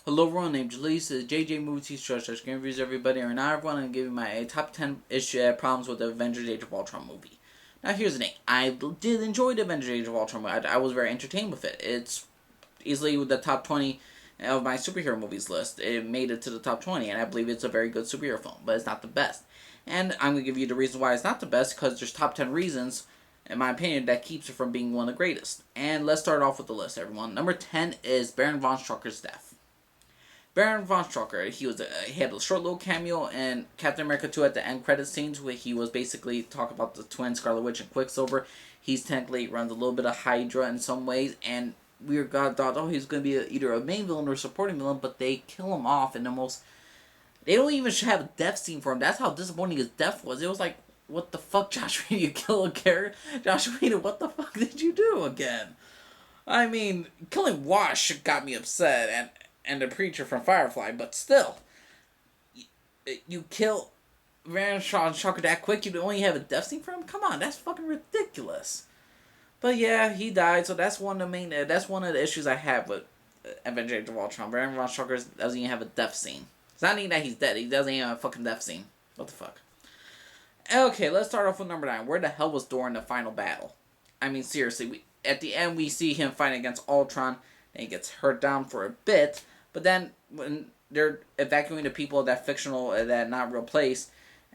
Hello everyone, named Jalise. This is JJ Movie Teacher Game Reviews, everybody. And now everyone, I'm going to give you my top 10 problems with the Avengers Age of Ultron movie. Now here's the thing. I did enjoy the Avengers Age of Ultron movie. I was very entertained with it. It's easily with the top 20 of my superhero movies list. It made it to the top 20, and I believe it's a very good superhero film, but it's not the best. And I'm going to give you the reason why it's not the best, because there's top 10 reasons, in my opinion, that keeps it from being one of the greatest. And let's start off with the list, everyone. Number 10 is Baron von Strucker's death. Baron von Strucker, he had a short little cameo in Captain America 2 at the end credit scenes, where he was basically talking about the twin Scarlet Witch and Quicksilver. He's technically runs a little bit of Hydra in some ways, and we thought, oh, he's going to be either a main villain or a supporting villain, but they kill him off in the most... They don't even have a death scene for him. That's how disappointing his death was. It was like, what the fuck, Josh Whedon, you kill a character? Josh Whedon, what the fuck did you do again? I mean, killing Wash got me upset, and the preacher from Firefly, but still, you kill Baron von Strucker that quick, you only have a death scene for him? Come on, that's fucking ridiculous. But yeah, he died, so that's one of the issues I have with Avengers Age of Ultron. Baron von Strucker doesn't even have a death scene. It's not even that he's dead, he doesn't even have a fucking death scene. What the fuck? Okay, let's start off with number 9. Where the hell was Thor in the final battle? I mean, seriously, at the end we see him fighting against Ultron, and he gets hurt down for a bit. But then, when they're evacuating the people of that fictional, that not real place,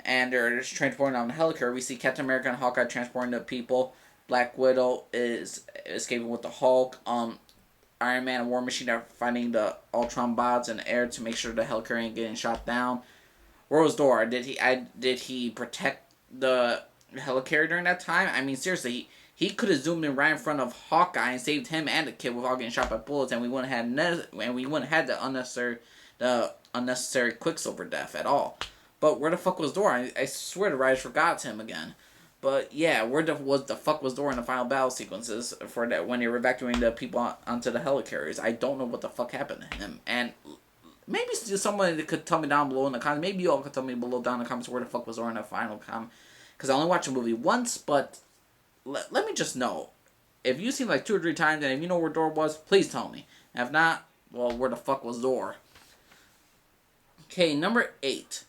and they're just transporting on the helicarrier, we see Captain America and Hawkeye transporting the people. Black Widow is escaping with the Hulk. Iron Man and War Machine are fighting the Ultron bots in the air to make sure the helicarrier ain't getting shot down. Where was Thor? Did he protect the helicarrier during that time? I mean, seriously, he could have zoomed in right in front of Hawkeye and saved him and the kid without getting shot by bullets, and we wouldn't have had the unnecessary Quicksilver death at all. But where the fuck was Thor? I swear the writers forgot him again. But yeah, where the fuck was Thor in the final battle sequences for that when they were evacuating the people onto the helicarriers? I don't know what the fuck happened to him. And maybe someone could tell me down below in the comments. Maybe you all could tell me below down in the comments where the fuck was Thor in the final comment. Because I only watched the movie once, but let me just know. If you've seen like 2 or 3 times, and if you know where Thor was, please tell me. And if not, well, where the fuck was Thor? Okay, number 8.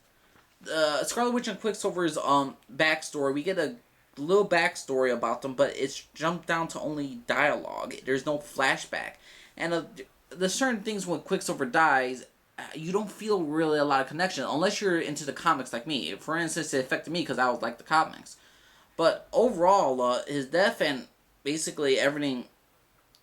Scarlet Witch and Quicksilver's backstory. We get a little backstory about them, but it's jumped down to only dialogue. There's no flashback. And there's certain things when Quicksilver dies, you don't feel really a lot of connection, unless you're into the comics like me. For instance, it affected me because I was like the comics. But overall, his death and basically everything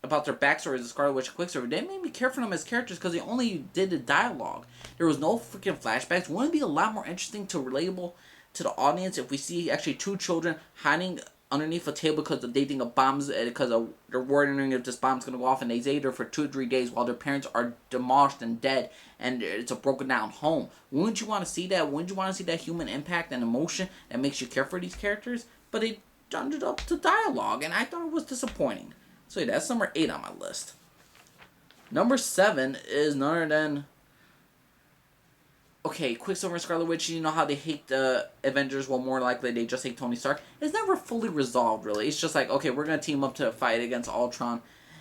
about their backstories of Scarlet Witch and Quicksilver, they made me care for them as characters because they only did the dialogue. There was no freaking flashbacks. Wouldn't it be a lot more interesting to relatable to the audience if we see actually 2 children hiding underneath a table because they think of bombs, because they're wondering if this bomb's going to go off, and they stay there for 2 or 3 days while their parents are demolished and dead, and it's a broken down home. Wouldn't you want to see that? Wouldn't you want to see that human impact and emotion that makes you care for these characters? But they turned it up to dialogue, and I thought it was disappointing. So yeah, that's number 8 on my list. Number 7 is none other than... Okay, Quicksilver and Scarlet Witch, you know how they hate the Avengers? Well, more likely they just hate Tony Stark. It's never fully resolved, really. It's just like, okay, we're going to team up to fight against Ultron,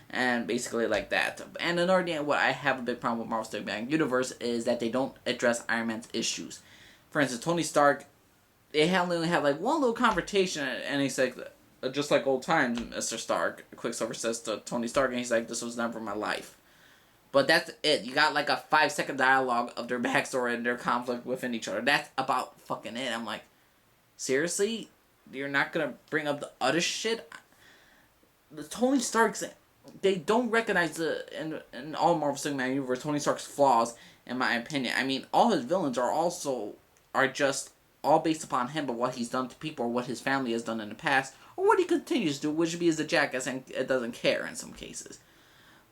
and basically like that. And another thing, what I have a big problem with Marvel Cinematic Universe is that they don't address Iron Man's issues. For instance, Tony Stark, they only have like one little confrontation, and he's like, just like old times, Mr. Stark. Quicksilver says to Tony Stark, and he's like, this was never my life. But that's it. You got like a 5-second dialogue of their backstory and their conflict within each other. That's about fucking it. I'm like, seriously? You're not gonna bring up the other shit? The Tony Stark's, they don't recognize in all Marvel Cinematic Universe Tony Stark's flaws, in my opinion. I mean, all his villains are just all based upon him, but what he's done to people, or what his family has done in the past, or what he continues to do, which be as a jackass and it doesn't care in some cases.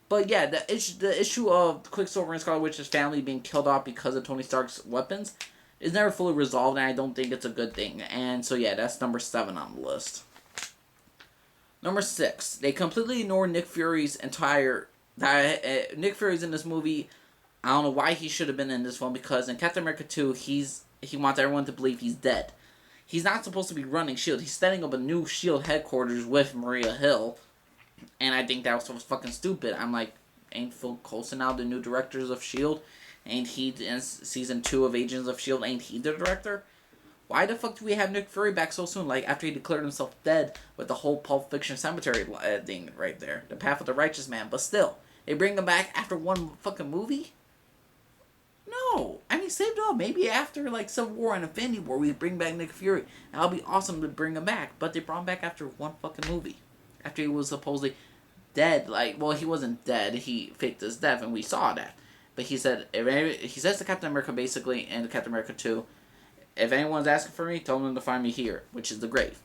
But yeah, the issue of Quicksilver and Scarlet Witch's family being killed off because of Tony Stark's weapons is never fully resolved, and I don't think it's a good thing. And so yeah, that's number 7 on the list. Number 6, they completely ignore Nick Fury's entire... Nick Fury's in this movie. I don't know why he should have been in this one, because in Captain America 2, he wants everyone to believe he's dead. He's not supposed to be running S.H.I.E.L.D. He's setting up a new S.H.I.E.L.D. headquarters with Maria Hill. And I think that was fucking stupid. I'm like, ain't Phil Coulson now the new directors of Shield? Ain't he in season 2 of Agents of Shield? Ain't he the director? Why the fuck do we have Nick Fury back so soon? Like, after he declared himself dead with the whole Pulp Fiction Cemetery thing right there. The Path of the Righteous Man. But still, they bring him back after one fucking movie? No. I mean, save it up. Maybe after, like, Civil War and Infinity War, we bring back Nick Fury. And that'll be awesome to bring him back. But they brought him back after one fucking movie. After he was supposedly dead. Like, well, he wasn't dead. He faked his death, and we saw that. But he said, he says to Captain America, basically, in Captain America 2, if anyone's asking for me, tell them to find me here, which is the grave.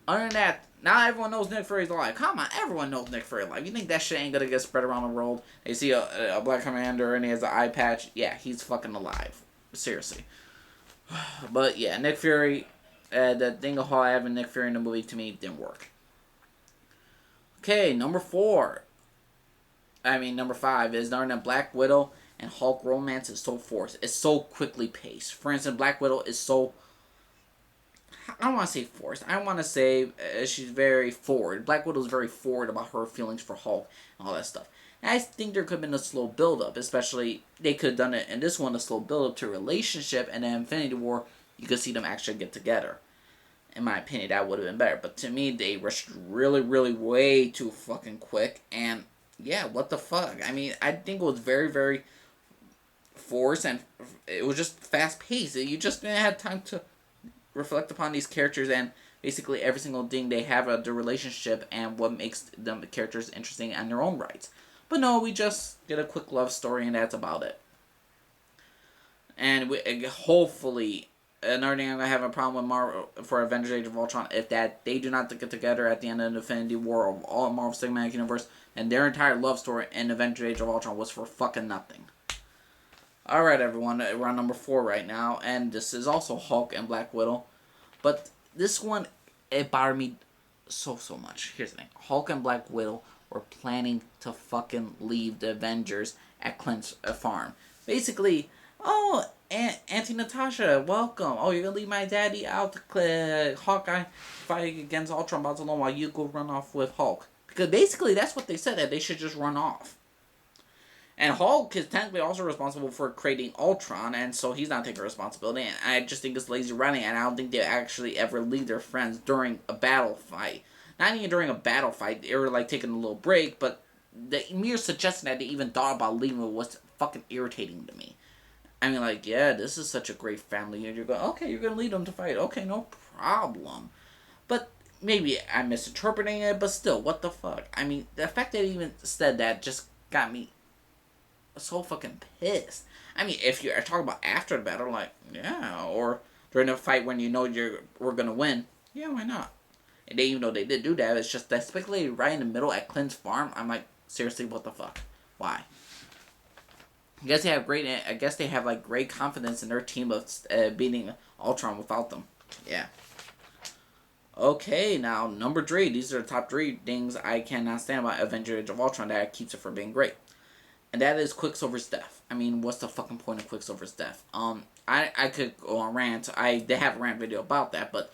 Other than that, now everyone knows Nick Fury's alive. Come on, everyone knows Nick Fury's alive. You think that shit ain't gonna get spread around the world? They see a black commander and he has an eye patch. Yeah, he's fucking alive. Seriously. But yeah, Nick Fury, the thing of how having Nick Fury in the movie to me didn't work. Okay, number 5 is knowing that Black Widow and Hulk romance is so forced. It's so quickly paced. For instance, Black Widow is so... I don't want to say forced. I want to say she's very forward. Black Widow is very forward about her feelings for Hulk and all that stuff. And I think there could have been a slow build-up. Especially, they could have done it in this one, a slow build-up to a relationship. And then Infinity War, you could see them actually get together. In my opinion, that would have been better. But to me, they rushed really, really way too fucking quick. And yeah, what the fuck? I mean, I think it was very, very forced, and it was just fast paced. You just didn't have time to reflect upon these characters and basically every single thing they have of the relationship and what makes them the characters interesting in their own rights. But no, we just get a quick love story and that's about it. And hopefully, another thing I'm gonna have a problem with Marvel for Avengers: Age of Ultron, if that they do not get together at the end of the Infinity War of all Marvel Cinematic Universe, and their entire love story in Avengers: Age of Ultron was for fucking nothing. Alright, everyone, we're on number 4 right now, and this is also Hulk and Black Widow. But this one, it bothered me so much. Here's the thing. Hulk and Black Widow were planning to fucking leave the Avengers at Clint's farm. Basically, oh, Auntie Natasha, welcome. Oh, you're gonna leave my daddy out to Hawkeye fight against Ultron alone while you go run off with Hulk. Because basically, that's what they said, that they should just run off. And Hulk is technically also responsible for creating Ultron, and so he's not taking responsibility. And I just think it's lazy writing, and I don't think they actually ever leave their friends during a battle fight. Not even during a battle fight, they were like taking a little break, but the mere suggestion that they even thought about leaving was fucking irritating to me. I mean, like, yeah, this is such a great family, and you're going, okay, you're going to lead them to fight. Okay, no problem. But maybe I'm misinterpreting it, but still, what the fuck? I mean, the fact that they even said that just got me so fucking pissed. I mean, if you're talking about after the battle, like, yeah, or during the fight when you know we're gonna win, yeah, why not? And they, even though they did do that, it's just that speculated right in the middle at Clint's farm. I'm like, seriously, what the fuck? Why? I guess they have like great confidence in their team of beating Ultron without them. Yeah. Okay, now number 3. These are the top 3 things I cannot stand about Avengers: Age of Ultron that keeps it from being great. And that is Quicksilver's death. I mean, what's the fucking point of Quicksilver's death? I could go on rant. They have a rant video about that, but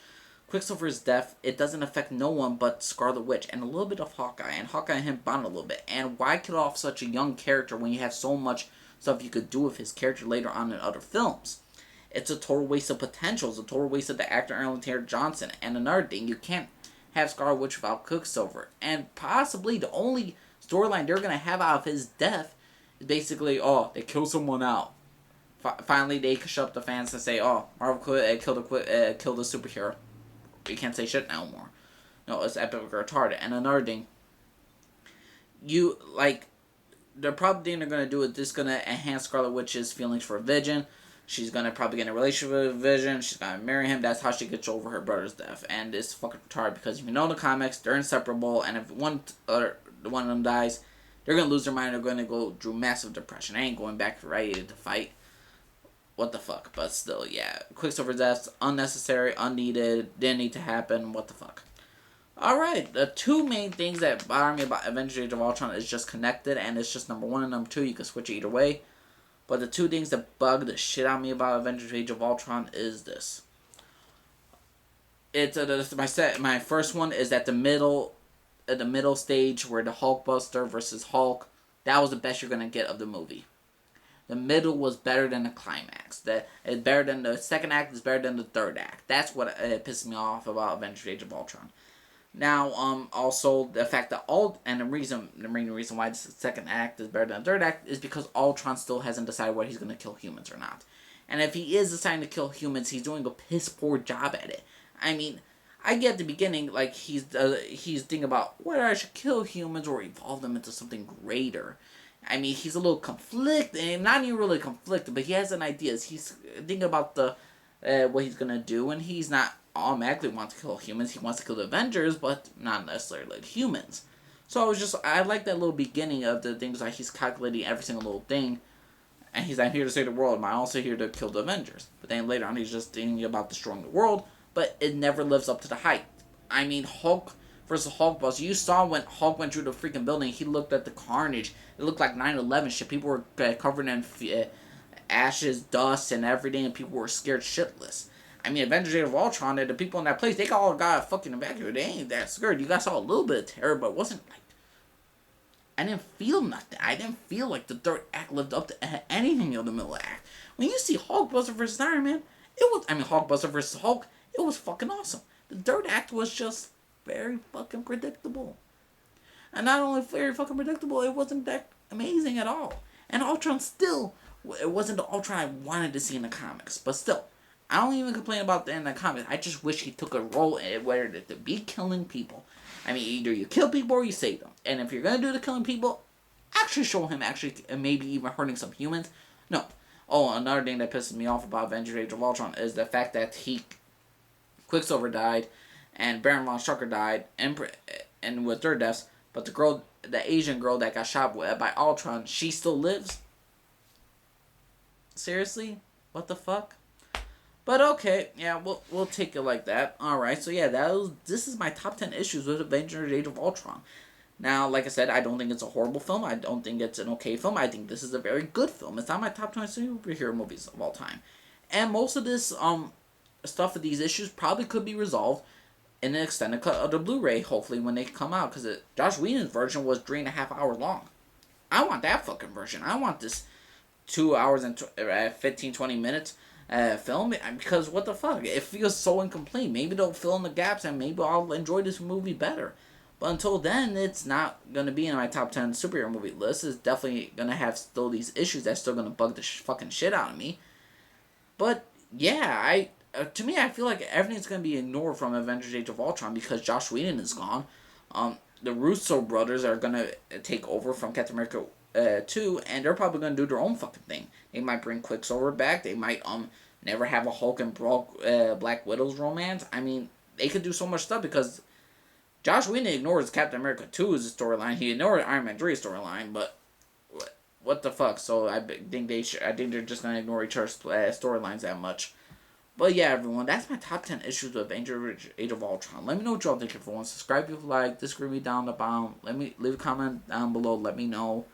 Quicksilver's death, it doesn't affect no one but Scarlet Witch and a little bit of Hawkeye. And Hawkeye and him bond a little bit. And why kill off such a young character when you have so much stuff you could do with his character later on in other films? It's a total waste of potential. It's a total waste of the actor Aaron Taylor Johnson. And another thing, you can't have Scarlet Witch without Quicksilver. And possibly the only storyline they're going to have out of his death basically, oh, they kill someone out. Finally, they can shut up the fans and say, oh, Marvel killed a superhero. We can't say shit no more. No, it's epic or retarded. And another thing, the probably thing they're going to do is this going to enhance Scarlet Witch's feelings for Vision. She's going to probably get in a relationship with Vision. She's going to marry him. That's how she gets over her brother's death. And it's fucking retarded because if you know the comics, they're inseparable. And if one of them dies, they're going to lose their mind. They're going to go through massive depression. They ain't going back ready to fight. What the fuck? But still, yeah. Quicksilver's death, unnecessary, unneeded, didn't need to happen. What the fuck? Alright, the 2 main things that bother me about Avengers: Age of Ultron is just connected, and it's just number 1 and number 2. You can switch it either way. But the 2 things that bug the shit out of me about Avengers: Age of Ultron is this. It's my first one is at the middle stage where the Hulkbuster versus Hulk that was the best you're gonna get of the movie. The middle was better than the climax. It's better than the second act. It's better than the third act. That's what pisses me off about Avengers: Age of Ultron. Now, also the fact that the main reason why the second act is better than the third act is because Ultron still hasn't decided whether he's gonna kill humans or not. And if he is deciding to kill humans, he's doing a piss poor job at it. I mean, I get at the beginning like he's thinking about whether I should kill humans or evolve them into something greater. I mean, he's a little conflicted, not even really conflicted, but he has an idea. He's thinking about the what he's gonna do, and he's not automatically wants to kill humans. He wants to kill the Avengers, but not necessarily like humans. So I like that little beginning of the things like he's calculating every single little thing, and he's like, I'm here to save the world, but I'm also here to kill the Avengers. But then later on, he's just thinking about destroying the world, but it never lives up to the hype. I mean, Hulk versus Hulk boss. You saw when Hulk went through the freaking building, he looked at the carnage. It looked like 9/11 shit. People were covered in ashes, dust, and everything, and people were scared shitless. I mean, Avengers: Age of Ultron, the people in that place, they all got fucking evacuated. They ain't that scared. You guys saw a little bit of terror, but it wasn't like... I didn't feel nothing. I didn't feel like the third act lived up to anything in the middle act. When you see Hulkbuster versus Iron Man, Hulkbuster versus Hulk, it was fucking awesome. The third act was just very fucking predictable. And not only very fucking predictable, it wasn't that amazing at all. And Ultron still, it wasn't the Ultron I wanted to see in the comics. But still, I don't even complain about that in the comics. I just wish he took a role in it where to be killing people. I mean, either you kill people or you save them. And if you're going to do the killing people, actually show him maybe even hurting some humans. No. Oh, another thing that pisses me off about Avengers: Age of Ultron is the fact that Quicksilver died, and Baron von Strucker died, and with their deaths, but the Asian girl that got shot by Ultron, she still lives? Seriously? What the fuck? But okay, yeah, we'll take it like that. Alright, so yeah, this is my top 10 issues with Avengers: Age of Ultron. Now, like I said, I don't think it's a horrible film. I don't think it's an okay film. I think this is a very good film. It's not my top 20 superhero movies of all time. And most of this stuff of these issues probably could be resolved in an extended cut of the Blu-ray, hopefully, when they come out. Because Josh Whedon's version was 3.5 hours long. I want that fucking version. I want this 2 hours and 15, 20 minutes film. Because what the fuck? It feels so incomplete. Maybe they'll fill in the gaps and maybe I'll enjoy this movie better. But until then, it's not going to be in my top 10 superhero movie list. It's definitely going to have still these issues that's still going to bug the fucking shit out of me. But, yeah, to me, I feel like everything's going to be ignored from Avengers: Age of Ultron because Josh Whedon is gone. The Russo brothers are going to take over from Captain America 2, and they're probably going to do their own fucking thing. They might bring Quicksilver back. They might never have a Hulk and Black Widow's romance. I mean, they could do so much stuff because Josh Whedon ignores Captain America 2's storyline. He ignored Iron Man 3's storyline, but what the fuck? So I think they're just gonna ignore each other's storylines that much. But yeah, everyone, that's my top 10 issues of Avengers: Age of Ultron. Let me know what y'all think, everyone. Subscribe if you like. Disagree me down the bottom. Let me leave a comment down below. Let me know.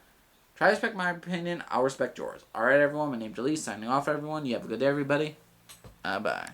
Try to respect my opinion. I'll respect yours. Alright, everyone. My name's Jalise. Signing off, everyone. You have a good day, everybody. Bye.